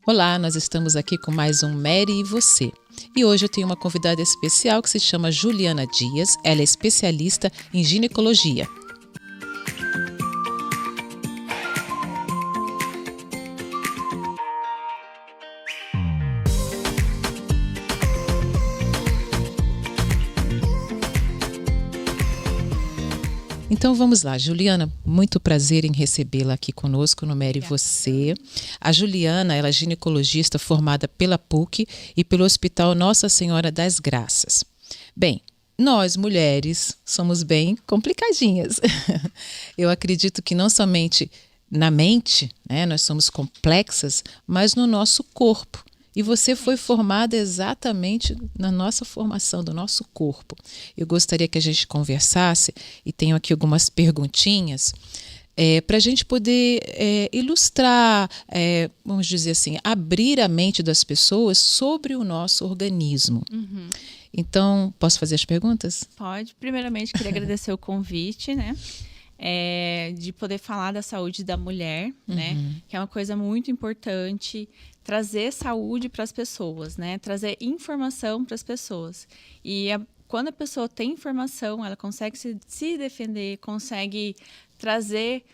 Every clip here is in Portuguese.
Olá, nós estamos aqui com mais um Mary e Você. E hoje eu tenho uma convidada especial que se chama Juliana Dias. Ela é especialista em ginecologia. Então vamos lá, Juliana, muito prazer em recebê-la aqui conosco no Mary e Você. A Juliana, ela é ginecologista formada pela PUC e pelo Hospital Nossa Senhora das Graças. Bem, nós mulheres somos bem complicadinhas. Eu acredito que não somente na mente, né, nós somos complexas, mas no nosso corpo. E você foi formada exatamente na nossa formação do nosso corpo. Eu gostaria que a gente conversasse, e tenho aqui algumas perguntinhas, para a gente poder ilustrar, vamos dizer assim, abrir a mente das pessoas sobre o nosso organismo. Uhum. Então, posso fazer as perguntas? Pode. Primeiramente, queria agradecer o convite, né? De poder falar da saúde da mulher, né? Que é uma coisa muito importante. Trazer saúde para as pessoas, né? Trazer informação para as pessoas. E quando a pessoa tem informação, ela consegue se defender, consegue trazer,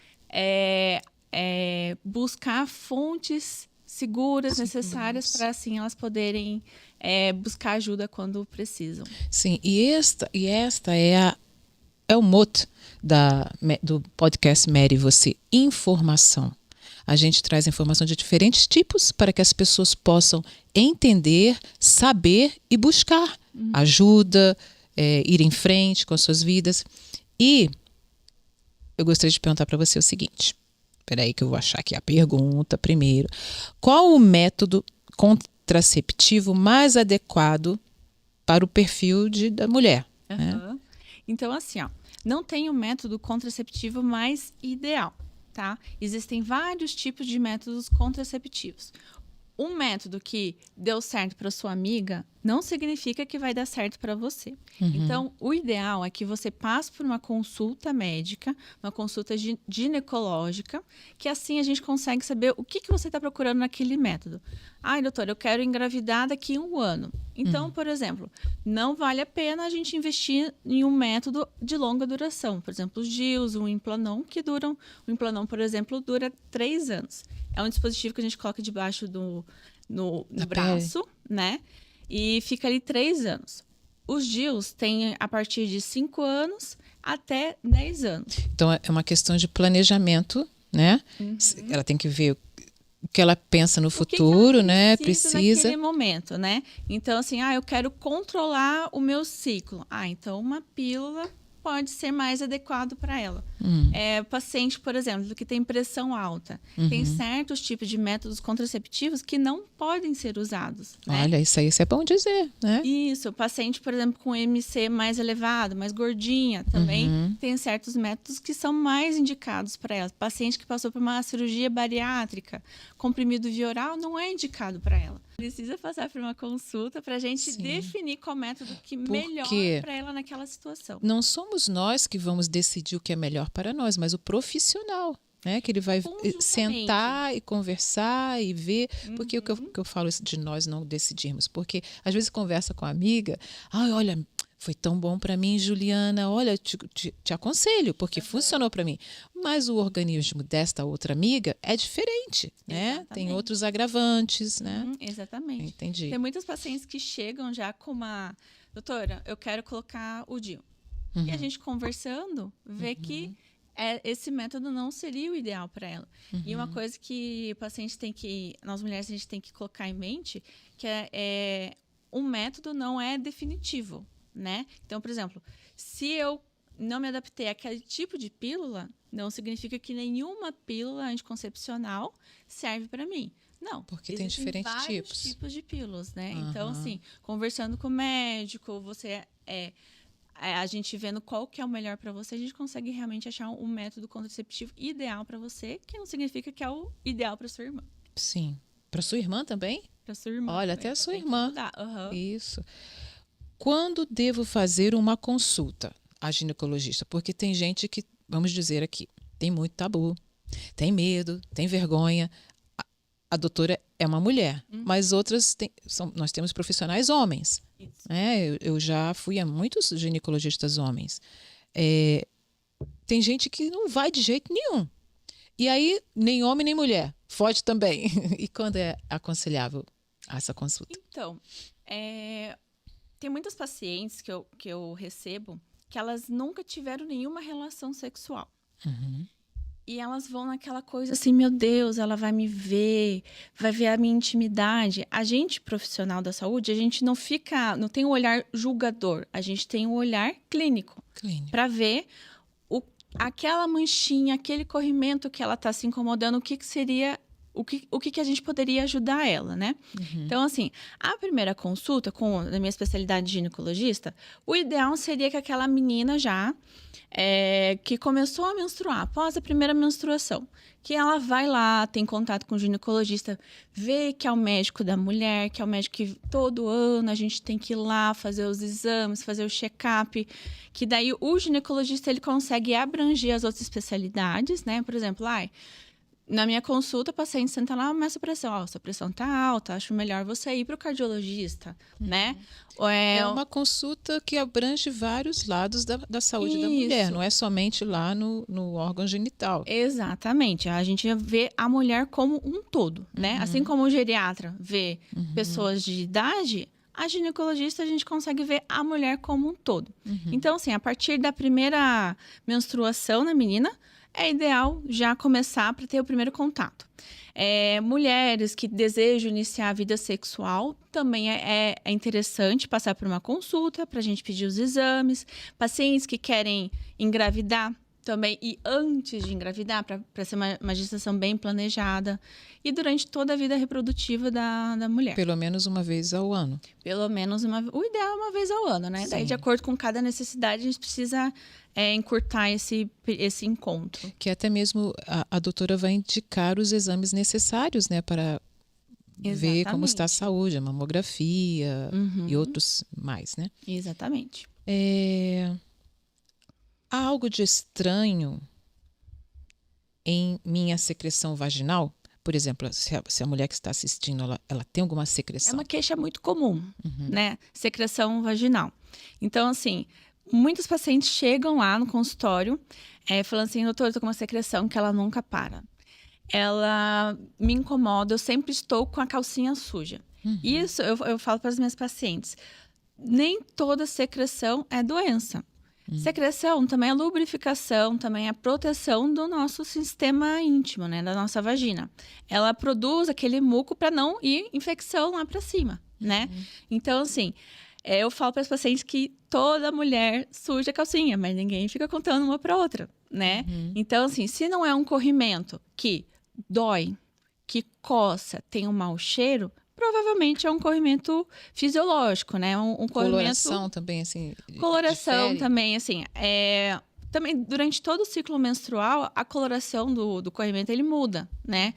buscar fontes seguras, necessárias para assim elas poderem buscar ajuda quando precisam. Sim, e esta é o mote do podcast Mary e Você, informação. A gente traz informação de diferentes tipos para que as pessoas possam entender, saber e buscar ajuda, ir em frente com as suas vidas. E eu gostaria de perguntar para você o seguinte. Espera aí que eu vou achar aqui a pergunta primeiro. Qual o método contraceptivo mais adequado para o perfil da mulher? Né? Então, assim, não tem um método contraceptivo mais ideal. Tá? Existem vários tipos de métodos contraceptivos. Um método que deu certo para sua amiga não significa que vai dar certo para você. Então, o ideal é que você passe por uma consulta médica, uma consulta ginecológica, que assim a gente consegue saber o que você está procurando naquele método. Ai, doutora, eu quero engravidar daqui a 1 ano. Então, por exemplo, não vale a pena a gente investir em um método de longa duração. Por exemplo, os DIUs, o Implanon, o Implanon, por exemplo, dura 3 anos. É um dispositivo que a gente coloca debaixo no braço, né? E fica ali 3 anos. Os DIUs têm a partir de 5 anos até 10 anos. Então, é uma questão de planejamento, né? Ela tem que ver o que ela pensa no futuro, que né? Precisa naquele momento, né? Então, assim, eu quero controlar o meu ciclo. Então uma pílula pode ser mais adequado para ela. Paciente, por exemplo, que tem pressão alta. Tem certos tipos de métodos contraceptivos que não podem ser usados. Né? Olha, isso é bom dizer, né? Isso. Paciente, por exemplo, com MC mais elevado, mais gordinha, também tem certos métodos que são mais indicados para ela. Paciente que passou por uma cirurgia bariátrica, comprimido via oral, não é indicado para ela. Precisa passar por uma consulta para a gente definir qual método que melhor para ela naquela situação. Não somos nós que vamos decidir o que é melhor para nós, mas o profissional, né? Que ele vai sentar e conversar e ver. Porque o que eu falo de nós não decidirmos? Porque às vezes conversa com a amiga, olha, foi tão bom para mim, Juliana, olha, te aconselho, porque funcionou para mim. Mas o organismo desta outra amiga é diferente, né? Exatamente. Tem outros agravantes, né? Exatamente. Entendi. Tem muitas pacientes que chegam já com uma... Doutora, eu quero colocar o DIU. E a gente conversando, vê que esse método não seria o ideal para ela. E uma coisa que o paciente nós mulheres, a gente tem que colocar em mente, que um método não é definitivo. Né? Então, por exemplo, se eu não me adaptei àquele tipo de pílula, não significa que nenhuma pílula anticoncepcional serve para mim. Não, porque tem diferentes tipos de pílulas, né? Então, assim, conversando com o médico, a gente vendo qual que é o melhor para você, a gente consegue realmente achar um método contraceptivo ideal para você, que não significa que é o ideal para sua irmã. Sim. Para sua irmã também? Para sua irmã. Olha, até a sua irmã. Isso. Quando devo fazer uma consulta a ginecologista? Porque tem gente que, vamos dizer aqui, tem muito tabu, tem medo, tem vergonha. a doutora é uma mulher, mas outras nós temos profissionais homens. Né? Eu já fui a muitos ginecologistas homens. Tem gente que não vai de jeito nenhum. E aí, nem homem nem mulher. Foge também. E quando é aconselhável essa consulta? Então, tem muitas pacientes que eu recebo que elas nunca tiveram nenhuma relação sexual. Uhum. E elas vão naquela coisa assim, meu Deus, ela vai me ver, vai ver a minha intimidade. A gente, profissional da saúde, a gente não tem um olhar julgador, a gente tem um olhar clínico. Para ver aquela manchinha, aquele corrimento que ela está se incomodando, o que seria, o que a gente poderia ajudar ela, né? Uhum. Então, assim, a primeira consulta na minha especialidade de ginecologista, o ideal seria que aquela menina já que começou a menstruar, após a primeira menstruação, que ela vai lá, tem contato com o ginecologista, vê que é o médico da mulher, que é o médico que todo ano a gente tem que ir lá fazer os exames, fazer o check-up, que daí o ginecologista ele consegue abranger as outras especialidades, né? Por exemplo, na minha consulta, o paciente senta lá, mas sua pressão tá alta, acho melhor você ir para o cardiologista, né? É uma consulta que abrange vários lados da saúde da mulher, não é somente lá no órgão genital. Exatamente, a gente vê a mulher como um todo, né? Assim como o geriatra vê pessoas de idade, a ginecologista a gente consegue ver a mulher como um todo. Então, assim, a partir da primeira menstruação na menina, é ideal já começar para ter o primeiro contato. Mulheres que desejam iniciar a vida sexual, também é interessante passar por uma consulta para a gente pedir os exames. Pacientes que querem engravidar também, e antes de engravidar, para ser uma gestação bem planejada. E durante toda a vida reprodutiva da mulher. Pelo menos uma vez ao ano. Pelo menos o ideal é uma vez ao ano, né? Sim. Daí, de acordo com cada necessidade, a gente precisa encurtar esse encontro. Que até mesmo a doutora vai indicar os exames necessários, né? Para ver como está a saúde, a mamografia e outros mais, né? Exatamente. Há algo de estranho em minha secreção vaginal? Por exemplo, se a mulher que está assistindo, ela tem alguma secreção? É uma queixa muito comum, né? Secreção vaginal. Então, assim, muitos pacientes chegam lá no consultório falando assim, doutor, eu tô com uma secreção que ela nunca para. Ela me incomoda, eu sempre estou com a calcinha suja. Isso eu falo para as minhas pacientes. Nem toda secreção é doença. Secreção também é lubrificação, também é proteção do nosso sistema íntimo, né? Da nossa vagina. Ela produz aquele muco para não ir infecção lá para cima, né? Então, assim, eu falo para as pacientes que toda mulher suja a calcinha, mas ninguém fica contando uma para outra, né? Então, assim, se não é um corrimento que dói, que coça, tem um mau cheiro, provavelmente é um corrimento fisiológico, né? Um coloração também, assim. Coloração também, assim. Também, durante todo o ciclo menstrual, a coloração do corrimento, ele muda, né?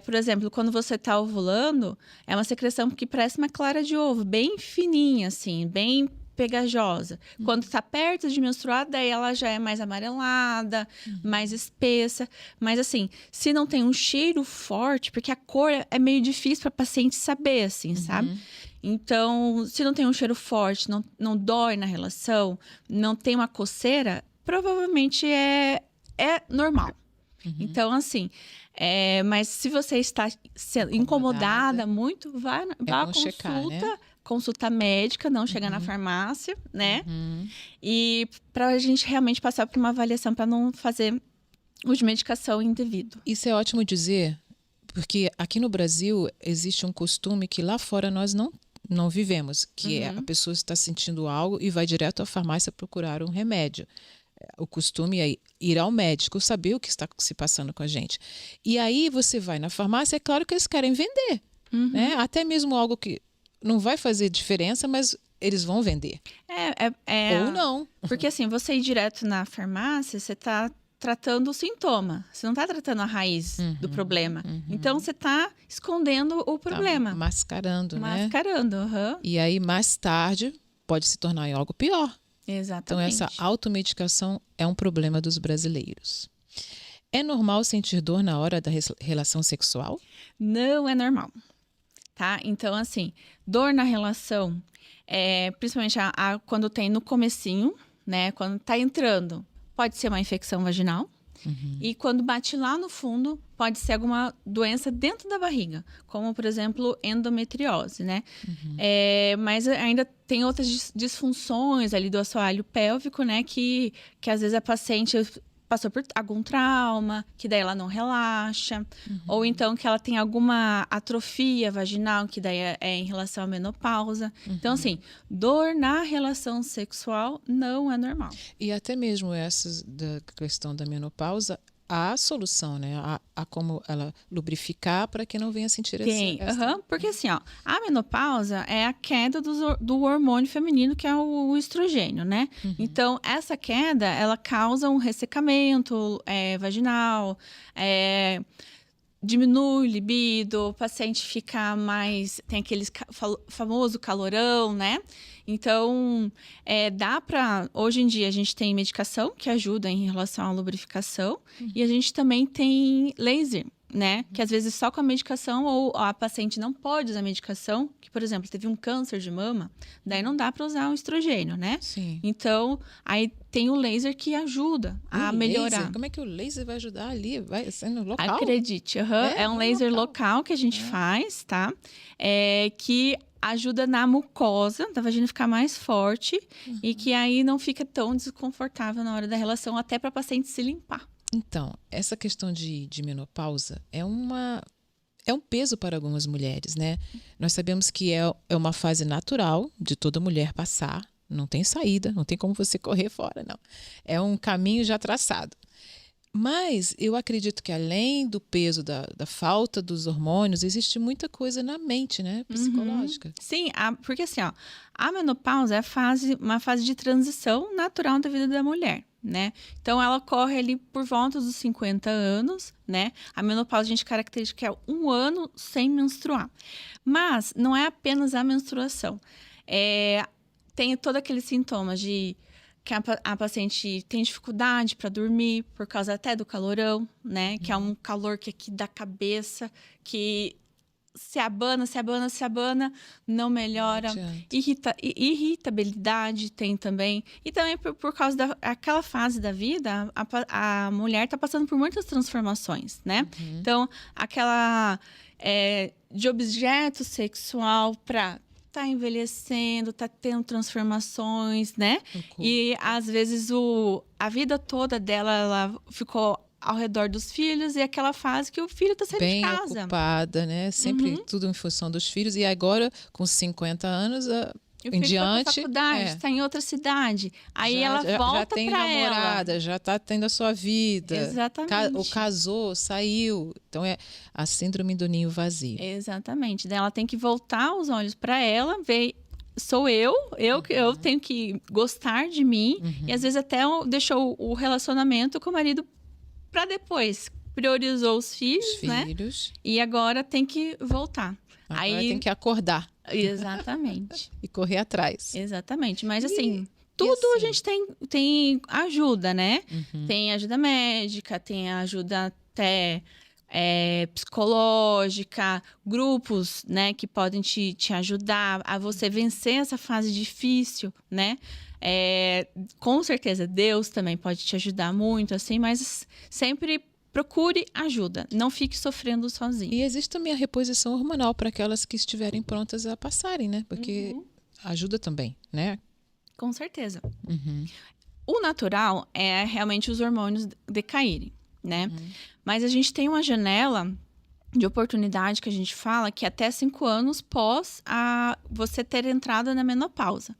Por exemplo, quando você está ovulando, é uma secreção que parece uma clara de ovo, bem fininha, assim, bem pegajosa. Quando está perto de menstruar, daí ela já é mais amarelada, mais espessa. Mas, assim, se não tem um cheiro forte, porque a cor é meio difícil para paciente saber, assim, sabe? Então, se não tem um cheiro forte, não dói na relação, não tem uma coceira, provavelmente é normal. Então, assim, mas se você está sendo incomodada muito, vá à consulta. Checar, né? Consulta médica, não chegar na farmácia, né? E para a gente realmente passar por uma avaliação para não fazer uso de medicação indevido. Isso é ótimo dizer, porque aqui no Brasil existe um costume que lá fora nós não vivemos, que é a pessoa está sentindo algo e vai direto à farmácia procurar um remédio. O costume é ir ao médico, saber o que está se passando com a gente. E aí você vai na farmácia, é claro que eles querem vender, né? Até mesmo algo que não vai fazer diferença, mas eles vão vender. Ou não. Porque assim, você ir direto na farmácia, você está tratando o sintoma. Você não está tratando a raiz do problema. Então, você está escondendo o problema. Tá mascarando, né? Mascarando, E aí, mais tarde, pode se tornar algo pior. Exatamente. Então, essa automedicação é um problema dos brasileiros. É normal sentir dor na hora da relação sexual? Não é normal, tá? Então, assim, dor na relação, principalmente quando tem no comecinho, né? Quando tá entrando, pode ser uma infecção vaginal. E quando bate lá no fundo, pode ser alguma doença dentro da barriga, como, por exemplo, endometriose, né? Mas ainda tem outras disfunções ali do assoalho pélvico, né? Que às vezes a paciente passou por algum trauma, que daí ela não relaxa. Ou então que ela tem alguma atrofia vaginal, que daí é em relação à menopausa. Então, assim, dor na relação sexual não é normal. E até mesmo essas da questão da menopausa, há solução, né? Há como ela lubrificar para que não venha sentir essa... Porque assim, ó, a menopausa é a queda do hormônio feminino, que é o estrogênio, né? Então, essa queda, ela causa um ressecamento vaginal, diminui o libido, o paciente fica mais... Tem aquele famoso calorão, né? Então, dá para... Hoje em dia, a gente tem medicação que ajuda em relação à lubrificação. E a gente também tem laser, né? Que às vezes só com a medicação, ou a paciente não pode usar a medicação, que, por exemplo, teve um câncer de mama, daí não dá para usar um estrogênio, né? Sim. Então, aí tem o laser que ajuda a melhorar. Laser? Como é que o laser vai ajudar ali? Vai ser no local? Acredite, é um laser local que a gente faz, tá? Que ajuda na mucosa da vagina ficar mais forte e que aí não fica tão desconfortável na hora da relação, até para a paciente se limpar. Então, essa questão de menopausa é um peso para algumas mulheres, né? Nós sabemos que é uma fase natural de toda mulher passar, não tem saída, não tem como você correr fora, não. É um caminho já traçado. Mas eu acredito que além do peso da falta dos hormônios, existe muita coisa na mente, né? Psicológica. Sim, porque assim, ó, a menopausa é uma fase de transição natural da vida da mulher, né? Então, ela ocorre ali por volta dos 50 anos, né? A menopausa a gente caracteriza que é 1 ano sem menstruar. Mas não é apenas a menstruação. Tem todos aqueles sintomas de que a paciente tem dificuldade para dormir por causa até do calorão, né? Que é um calor que aqui da cabeça, que se abana, não melhora. Irritabilidade tem também. E também por causa daquela fase da vida, a mulher está passando por muitas transformações, né? Então, aquela de objeto sexual para tá envelhecendo, tá tendo transformações, né? E às vezes a vida toda dela, ela ficou ao redor dos filhos e aquela fase que o filho tá saindo de casa. Bem ocupada, né? Sempre tudo em função dos filhos. E agora, com 50 anos em diante... faculdade, está em outra cidade. Aí ela volta para ela. Já tem namorada, já tá tendo a sua vida. Exatamente. Ou casou, saiu. Então, é a síndrome do ninho vazio. Exatamente. Daí ela tem que voltar os olhos para ela, ver... Sou eu tenho que gostar de mim. E às vezes até deixou o relacionamento com o marido para depois. Priorizou os filhos, né? E agora tem que voltar. Agora tem que acordar. Exatamente. E correr atrás. Exatamente. Mas assim, tudo a gente tem ajuda, né? Tem ajuda médica, tem ajuda até psicológica, grupos, né, que podem te ajudar a você vencer essa fase difícil, né? Com certeza, Deus também pode te ajudar muito, assim, mas sempre procure ajuda, não fique sofrendo sozinho. E existe também a reposição hormonal para aquelas que estiverem prontas a passarem, né? Porque ajuda também, né? Com certeza. O natural é realmente os hormônios decaírem, né? Mas a gente tem uma janela de oportunidade que a gente fala que até 5 anos pós você ter entrado na menopausa.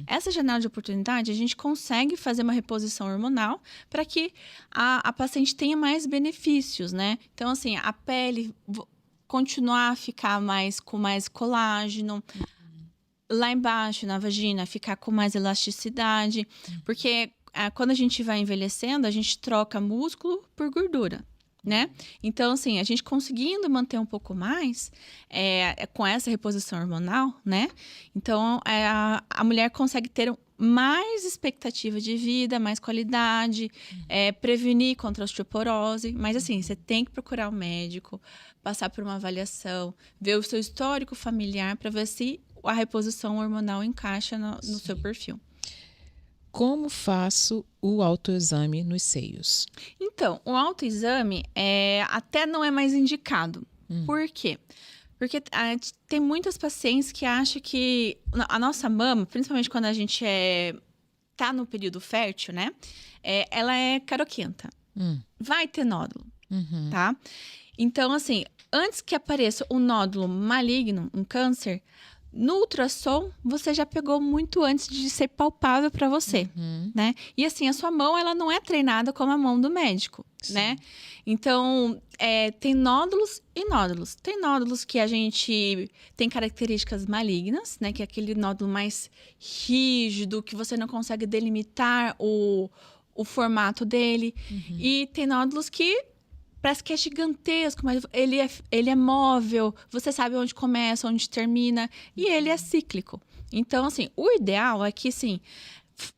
Essa janela de oportunidade, a gente consegue fazer uma reposição hormonal para que a paciente tenha mais benefícios, né? Então, assim, a pele continuar a ficar com mais colágeno, lá embaixo, na vagina, ficar com mais elasticidade, porque quando a gente vai envelhecendo, a gente troca músculo por gordura, né? Então, assim, a gente conseguindo manter um pouco mais com essa reposição hormonal, né? Então, a mulher consegue ter mais expectativa de vida, mais qualidade, prevenir contra a osteoporose. Mas assim, você tem que procurar um médico, passar por uma avaliação, ver o seu histórico familiar para ver se a reposição hormonal encaixa no seu perfil. Como faço o autoexame nos seios? Então, o autoexame até não é mais indicado. Por quê? Porque tem muitas pacientes que acham que a nossa mama, principalmente quando a gente tá no período fértil, né? Ela é caroquenta. Vai ter nódulo, tá? Então, assim, antes que apareça um nódulo maligno, um câncer, no ultrassom, você já pegou muito antes de ser palpável para você, né? E assim, a sua mão, ela não é treinada como a mão do médico, né? Então, tem nódulos e nódulos. Tem nódulos que a gente tem características malignas, né? Que é aquele nódulo mais rígido, que você não consegue delimitar o formato dele. E tem nódulos que parece que é gigantesco, mas ele é móvel, você sabe onde começa, onde termina, e ele é cíclico. Então, assim, o ideal é que, assim,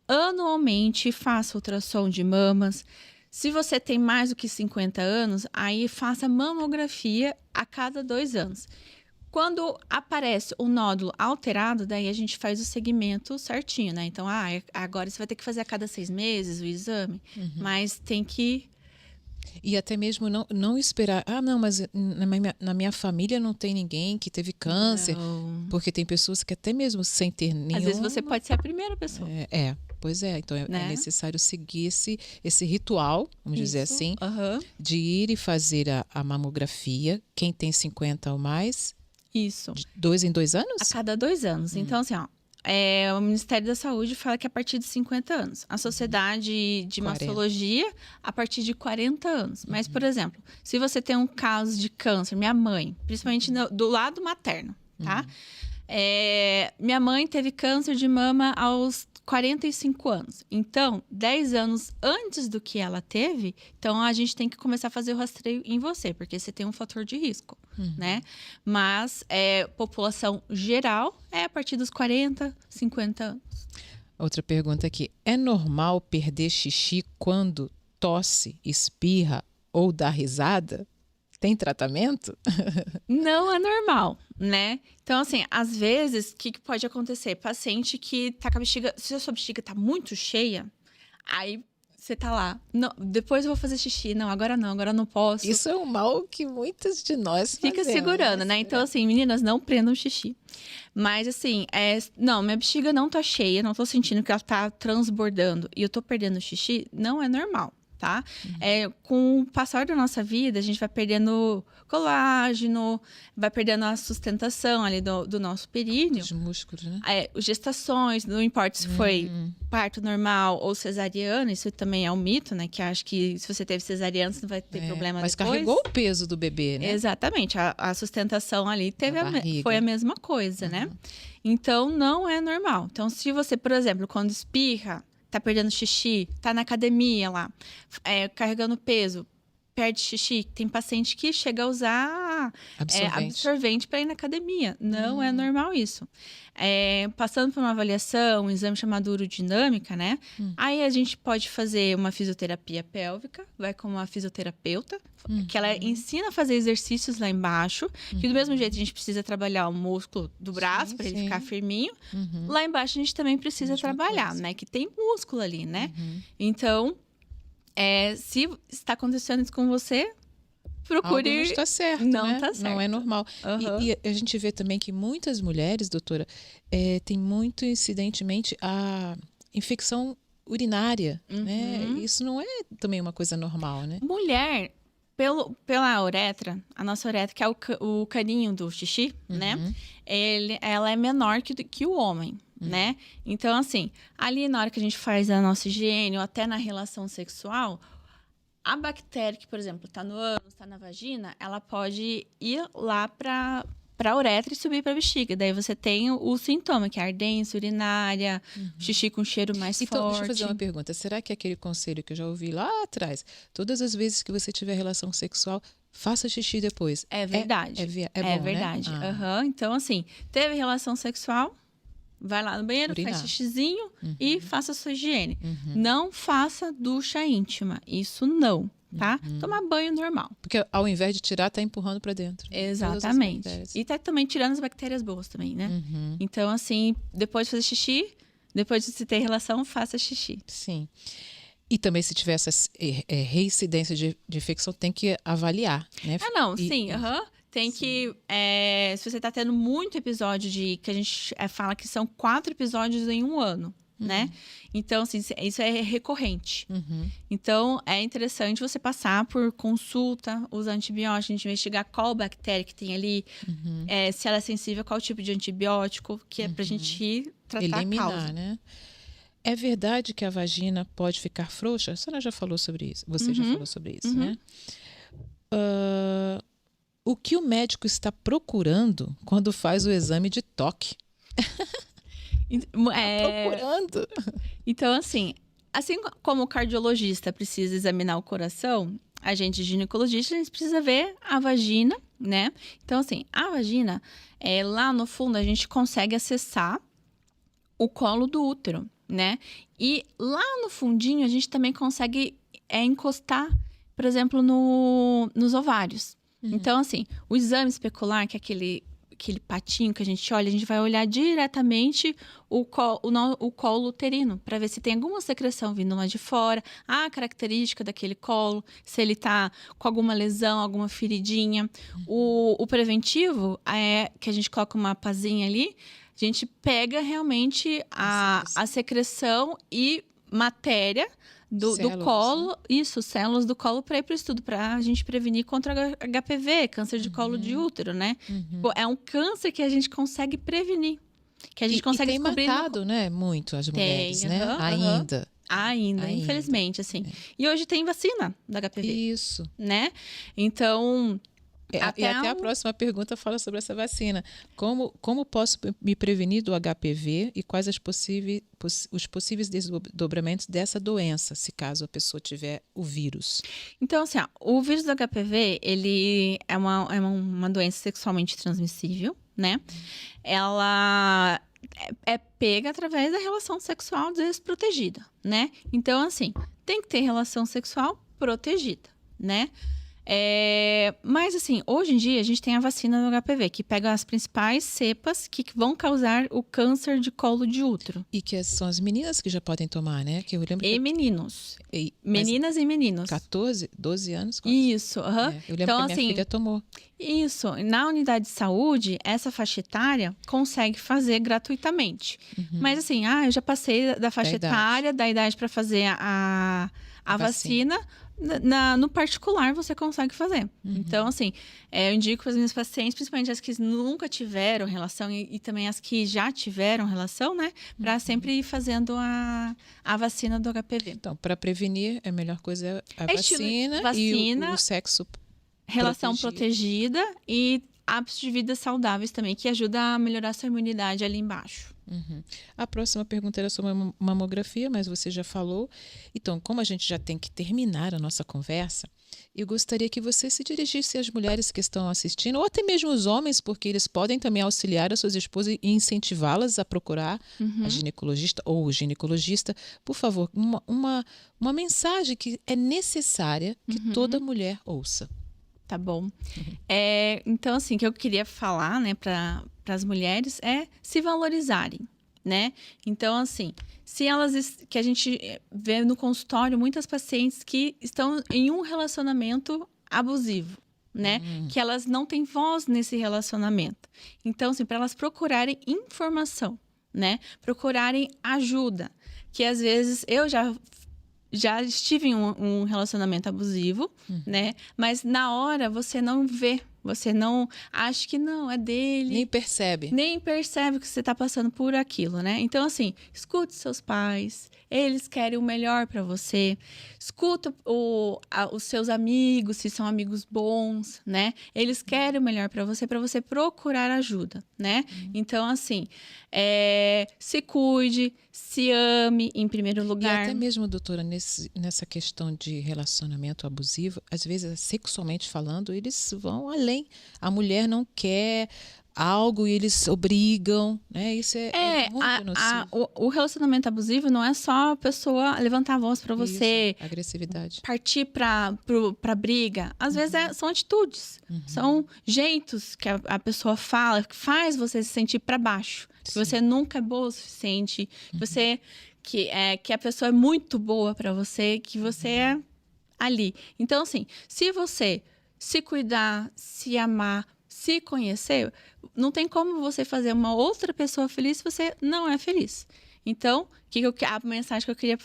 anualmente faça ultrassom de mamas. Se você tem mais do que 50 anos, aí faça mamografia a cada 2 anos. Quando aparece o nódulo alterado, daí a gente faz o segmento certinho, né? Então, agora você vai ter que fazer a cada 6 meses o exame, mas tem que... E até mesmo não esperar, não, mas na minha família não tem ninguém que teve câncer. Não. Porque tem pessoas que até mesmo sem ter nenhum... Às vezes você pode ser a primeira pessoa. Pois é. Então é necessário seguir esse ritual, vamos dizer assim, de ir e fazer a mamografia, quem tem 50 ou mais. Isso. De 2 em 2 anos? A cada 2 anos. Então, assim, o Ministério da Saúde fala que é a partir de 50 anos. A Sociedade de Mastologia, a partir de 40 anos. Mas, por exemplo, se você tem um caso de câncer, minha mãe, principalmente do lado materno, tá? Minha mãe teve câncer de mama aos 45 anos. Então, 10 anos antes do que ela teve, então a gente tem que começar a fazer o rastreio em você, porque você tem um fator de risco, né? Mas, população geral é a partir dos 40, 50 anos. Outra pergunta aqui. É normal perder xixi quando tosse, espirra ou dá risada? Tem tratamento? Não é normal, né? Então, assim, às vezes, o que pode acontecer? Paciente que tá com a bexiga... Se a sua bexiga tá muito cheia, aí você tá lá. Não, depois eu vou fazer xixi. Não, agora não posso. Isso é um mal que muitas de nós fica segurando, né? Então, assim, meninas, não prendam xixi. Mas, assim, não, minha bexiga não tá cheia, não tô sentindo que ela tá transbordando e eu tô perdendo xixi, não é normal. Tá? Com o passar da nossa vida, a gente vai perdendo colágeno, vai perdendo a sustentação ali do nosso períneo. Os músculos, né? Gestações, não importa se foi parto normal ou cesariana, isso também é um mito, né? Que acho que se você teve cesariana, você não vai ter problema mas depois. Carregou o peso do bebê, né? Exatamente, a sustentação ali foi a mesma coisa, né? Então, não é normal. Então, se você, por exemplo, quando espirra, tá perdendo xixi, tá na academia lá, carregando peso, perde xixi. Tem paciente que chega a usar absorvente para ir na academia. Não é normal isso. Passando por uma avaliação, um exame chamado urodinâmica, né? Aí a gente pode fazer uma fisioterapia pélvica, vai com uma fisioterapeuta, que ela ensina a fazer exercícios lá embaixo, que do mesmo jeito a gente precisa trabalhar o músculo do braço para ele ficar firminho. Lá embaixo a gente também precisa trabalhar, né? Que tem músculo ali, né? Então, se está acontecendo isso com você, procure... Algo não está certo, não né? Está certo. Não é normal. E a gente vê também que muitas mulheres, doutora, tem muito incidentemente a infecção urinária, né? Isso não é também uma coisa normal, né? Mulher, pela uretra, a nossa uretra, que é o caninho do xixi, né? Ela é menor que o homem, né? Então, assim, ali na hora que a gente faz a nossa higiene, ou até na relação sexual, a bactéria que, por exemplo, tá no ânus, tá na vagina, ela pode ir lá para a uretra e subir para a bexiga. Daí você tem o sintoma, que é ardência urinária, xixi com cheiro mais forte. Então, deixa eu fazer uma pergunta. Será que aquele conselho que eu já ouvi lá atrás, todas as vezes que você tiver relação sexual, faça xixi depois? É verdade. É bom, verdade. Né? Então, assim, teve relação sexual, Vai lá no banheiro, Urinar. faz xixizinho e faça a sua higiene. Não faça ducha íntima. Isso não, tá? Tomar banho normal. Porque ao invés de tirar, tá empurrando para dentro. Exatamente. E tá também tirando as bactérias boas também, né? Então, assim, depois de fazer xixi, depois de se ter relação, faça xixi. Sim. E também, se tiver essa reincidência de infecção, tem que avaliar, né? Ah, não, sim, Tem que, se você tá tendo muito episódio que a gente fala que são 4 episódios em um ano, né? Então, assim, isso é recorrente. Então, é interessante você passar por consulta, usar antibióticos, a gente investigar qual bactéria que tem ali, se ela é sensível a qual tipo de antibiótico, que é pra gente tratar eliminar, a causa. né? É verdade que a vagina pode ficar frouxa? A senhora já falou sobre isso. Você já falou sobre isso, né? O que o médico está procurando quando faz o exame de toque? Procurando. Então, assim como o cardiologista precisa examinar o coração, a gente, ginecologista, a gente precisa ver a vagina, né? Então, assim, a vagina, lá no fundo, a gente consegue acessar o colo do útero, né? E lá no fundinho, a gente também consegue encostar, por exemplo, nos ovários. Então, assim, o exame especular, que é aquele patinho que a gente olha, a gente vai olhar diretamente o colo uterino, para ver se tem alguma secreção vindo lá de fora, a característica daquele colo, se ele tá com alguma lesão, alguma feridinha. O preventivo é que a gente coloca uma pazinha ali, a gente pega realmente a secreção e matéria do colo, né? Células do colo para ir para o estudo, para a gente prevenir contra HPV, câncer de colo de útero, né? É um câncer que a gente consegue prevenir, que a gente consegue tem descobrir. Matado, né? Muito as mulheres, né? Ainda, infelizmente, assim. E hoje tem vacina da HPV. Isso. Né? Então... Até a próxima pergunta fala sobre essa vacina. Como posso me prevenir do HPV e quais os possíveis desdobramentos dessa doença, se caso a pessoa tiver o vírus? Então, assim, o vírus do HPV, ele é uma doença sexualmente transmissível, né? Ela é pega através da relação sexual desprotegida, né? Então, assim, tem que ter relação sexual protegida, né? Mas assim, hoje em dia a gente tem a vacina do HPV, que pega as principais cepas que vão causar o câncer de colo de útero. E que são as meninas que já podem tomar, né? Que eu lembro meninos. Meninas e meninos. 14, 12 anos? Quase. Isso. Eu lembro então, que minha filha tomou. Isso. Na unidade de saúde, essa faixa etária consegue fazer gratuitamente. Mas assim, eu já passei da faixa etária, da idade para fazer a vacina. No particular, você consegue fazer. Então, assim, eu indico para as minhas pacientes, principalmente as que nunca tiveram relação e também as que já tiveram relação, né? Para sempre ir fazendo a vacina do HPV. Então, para prevenir, a melhor coisa é a vacina e o sexo relação protegida e hábitos de vida saudáveis também, que ajuda a melhorar a sua imunidade ali embaixo. A próxima pergunta era sobre a mamografia, mas você já falou. Então, como a gente já tem que terminar a nossa conversa, eu gostaria que você se dirigisse às mulheres que estão assistindo, ou até mesmo os homens, porque eles podem também auxiliar as suas esposas e incentivá-las a procurar a ginecologista ou o ginecologista. Por favor, uma mensagem que é necessária que toda mulher ouça. Tá bom. Então, assim, o que eu queria falar, né, para as mulheres é se valorizarem, né? Então, assim, que a gente vê no consultório muitas pacientes que estão em um relacionamento abusivo, né? Que elas não têm voz nesse relacionamento. Então, assim, para elas procurarem informação, né? Procurarem ajuda, que às vezes eu já estive em um relacionamento abusivo, né? Mas na hora você não vê, você não acha que não, é dele. Nem percebe. Nem percebe que você está passando por aquilo, né? Então, assim, escute seus pais, eles querem o melhor para você. Escuta os seus amigos, se são amigos bons, né? Eles querem o melhor para você procurar ajuda, né? Então, assim, se cuide, se ame em primeiro lugar. E até mesmo, doutora, nessa questão de relacionamento abusivo, às vezes, sexualmente falando, eles vão além. A mulher não quer algo e eles obrigam, né? Isso é muito nocivo. O relacionamento abusivo não é só a pessoa levantar a voz para você, Isso, agressividade. partir para briga. Às vezes são atitudes, são jeitos que a pessoa fala, que faz você se sentir para baixo, que você nunca é boa o suficiente, que a pessoa é muito boa para você, que você é ali. Então, assim, se você se cuidar, se amar, se conhecer, não tem como você fazer uma outra pessoa feliz se você não é feliz. Então, a mensagem que eu queria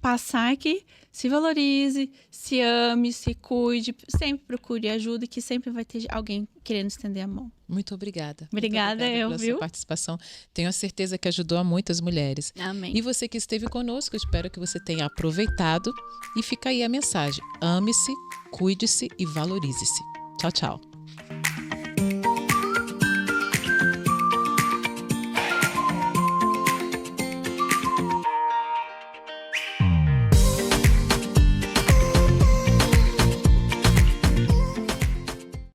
passar é que se valorize, se ame, se cuide, sempre procure ajuda, que sempre vai ter alguém querendo estender a mão. Muito obrigada. Obrigada, pela viu? sua participação. Tenho a certeza que ajudou a muitas mulheres. Amém. E você que esteve conosco, espero que você tenha aproveitado. E fica aí a mensagem: ame-se, cuide-se e valorize-se. Tchau, tchau.